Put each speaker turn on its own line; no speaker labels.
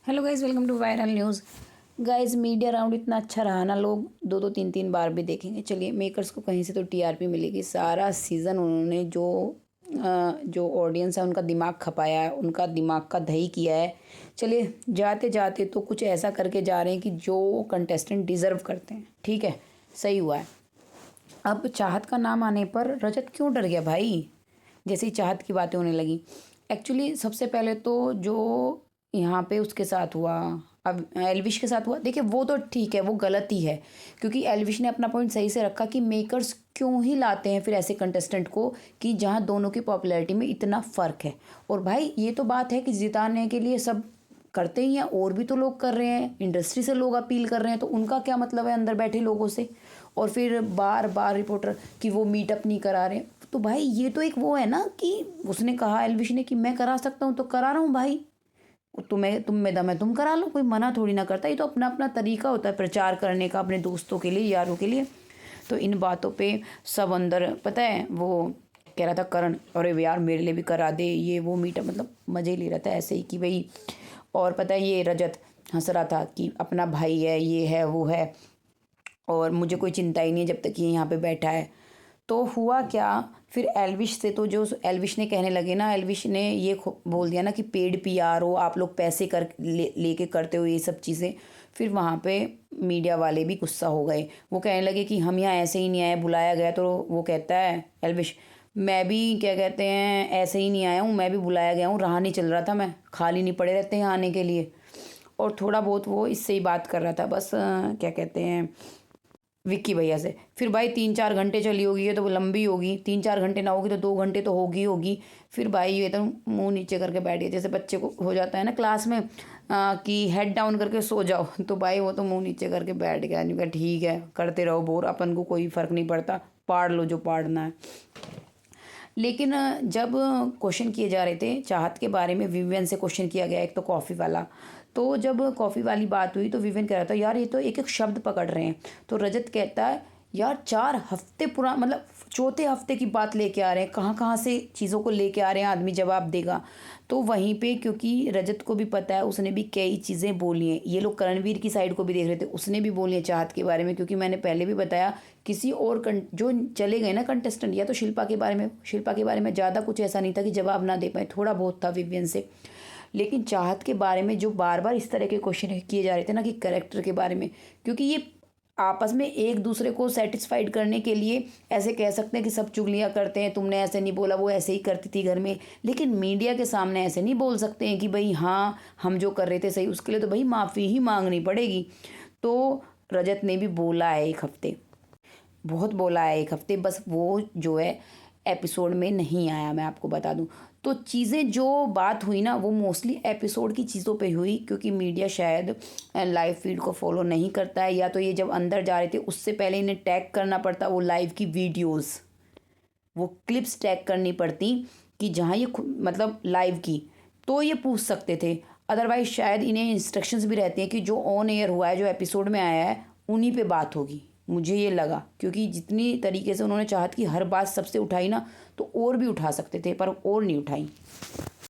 Hello guys, welcome to viral news. Guys, media round इतना अच्छा रहा ना, लोग दो दो तीन तीन बार भी देखेंगे। चलिए, मेकर्स को कहीं से तो टीआरपी मिलेगी। सारा सीज़न उन्होंने जो ऑडियंस है उनका दिमाग खपाया है, उनका दिमाग का दही किया है। चलिए, जाते जाते तो कुछ ऐसा करके जा रहे हैं कि जो कंटेस्टेंट डिज़र्व करते हैं। ठीक है, सही हुआ है। अब चाहत का नाम आने पर रजत क्यों डर गया भाई? जैसे ही चाहत की बातें होने लगी, एक्चुअली सबसे पहले तो जो यहाँ पे उसके साथ हुआ, अब एल्विश के साथ हुआ, देखिए वो तो ठीक है, वो गलत ही है। क्योंकि एल्विश ने अपना पॉइंट सही से रखा कि मेकर्स क्यों ही लाते हैं फिर ऐसे कंटेस्टेंट को कि जहाँ दोनों की पॉपुलैरिटी में इतना फ़र्क है। और भाई ये तो बात है कि जिताने के लिए सब करते ही हैं, और भी तो लोग कर रहे हैं, इंडस्ट्री से लोग अपील कर रहे हैं, तो उनका क्या मतलब है अंदर बैठे लोगों से? और फिर बार बार रिपोर्टर कि वो मीटअप नहीं करा रहे। तो भाई ये तो एक वो है ना कि उसने कहा एल्विश ने कि मैं करा सकता हूँ तो करा रहा हूँ भाई। तुम में दम है, तुम करा लो, कोई मना थोड़ी ना करता। ये तो अपना अपना तरीका होता है प्रचार करने का, अपने दोस्तों के लिए, यारों के लिए। तो इन बातों पे सब अंदर, पता है वो कह रहा था करण, अरे यार मेरे लिए भी करा दे ये वो मीटअप, मतलब मज़े ले रहा था ऐसे ही कि भाई। और पता है ये रजत हंस रहा था कि अपना भाई है, ये है वो है, और मुझे कोई चिंता ही नहीं है जब तक ये यहाँ पे बैठा है। तो हुआ क्या, फिर एल्विश से तो जो एल्विश ने कहने लगे ना, एल्विश ने ये बोल दिया ना कि पेड पीआर हो, आप लोग पैसे कर लेके करते हो ये सब चीज़ें। फिर वहाँ पे मीडिया वाले भी गुस्सा हो गए। वो कहने लगे कि हम यहाँ ऐसे ही नहीं आए, बुलाया गया। तो वो कहता है एल्विश, मैं भी क्या कहते हैं ऐसे ही नहीं आया हूँ, मैं भी बुलाया गया हूँ, रहा नहीं चल रहा था, मैं खाली नहीं पड़े रहते हैं आने के लिए। और थोड़ा बहुत वो इससे ही बात कर रहा था बस, क्या कहते हैं विक्की भैया से। फिर भाई 3-4 घंटे चली होगी, ये तो लंबी होगी, 3-4 घंटे ना होगी तो 2 घंटे तो होगी होगी। फिर भाई ये तो मुंह नीचे करके बैठ गए, जैसे बच्चे को हो जाता है ना क्लास में कि हेड डाउन करके सो जाओ। तो भाई वो तो मुंह नीचे करके बैठ गया। नहीं कहा ठीक है, करते रहो बोर, अपन को कोई फ़र्क नहीं पड़ता, पाड़ लो जो पाड़ना है। लेकिन जब क्वेश्चन किए जा रहे थे चाहत के बारे में, विवियन से क्वेश्चन किया गया एक तो कॉफ़ी वाला। तो जब कॉफ़ी वाली बात हुई तो विवियन कह रहा था यार ये तो एक एक शब्द पकड़ रहे हैं। तो रजत कहता है यार 4 हफ्ते पुरा, मतलब चौथे हफ्ते की बात लेके आ रहे हैं, कहाँ कहाँ से चीज़ों को लेके आ रहे हैं, आदमी जवाब देगा। तो वहीं पे क्योंकि रजत को भी पता है, उसने भी कई चीज़ें बोली हैं। ये लोग करणवीर की साइड को भी देख रहे थे, उसने भी बोली है चाहत के बारे में। क्योंकि मैंने पहले भी बताया किसी और जो चले गए ना कंटेस्टेंट, या तो शिल्पा के बारे में ज़्यादा कुछ ऐसा नहीं था कि जवाब ना दे पाए, थोड़ा बहुत था विवियन से। लेकिन चाहत के बारे में जो बार बार इस तरह के क्वेश्चन किए जा रहे थे ना कि करेक्टर के बारे में, क्योंकि ये आपस में एक दूसरे को सेटिस्फाइड करने के लिए ऐसे कह सकते हैं कि सब चुगलियाँ करते हैं, तुमने ऐसे नहीं बोला, वो ऐसे ही करती थी घर में। लेकिन मीडिया के सामने ऐसे नहीं बोल सकते हैं कि भाई हाँ हम जो कर रहे थे सही, उसके लिए तो भाई माफ़ी ही मांगनी पड़ेगी। तो रजत ने भी बोला है 1 हफ्ते, बहुत बोला है 1 हफ्ते, बस वो जो है एपिसोड में नहीं आया, मैं आपको बता दूं। तो चीज़ें जो बात हुई ना वो मोस्टली एपिसोड की चीज़ों पे हुई, क्योंकि मीडिया शायद लाइव फीड को फॉलो नहीं करता है, या तो ये जब अंदर जा रहे थे उससे पहले इन्हें टैग करना पड़ता, वो लाइव की वीडियोस, वो क्लिप्स टैग करनी पड़ती कि जहाँ ये मतलब लाइव की, तो ये पूछ सकते थे। अदरवाइज शायद इन्हें इंस्ट्रक्शंस भी रहती हैं कि जो ऑन एयर हुआ है, जो एपिसोड में आया है, उन्हीं पे बात होगी। मुझे ये लगा, क्योंकि जितनी तरीके से उन्होंने चाहत कि हर बात सबसे उठाई ना, तो और भी उठा सकते थे पर और नहीं उठाई।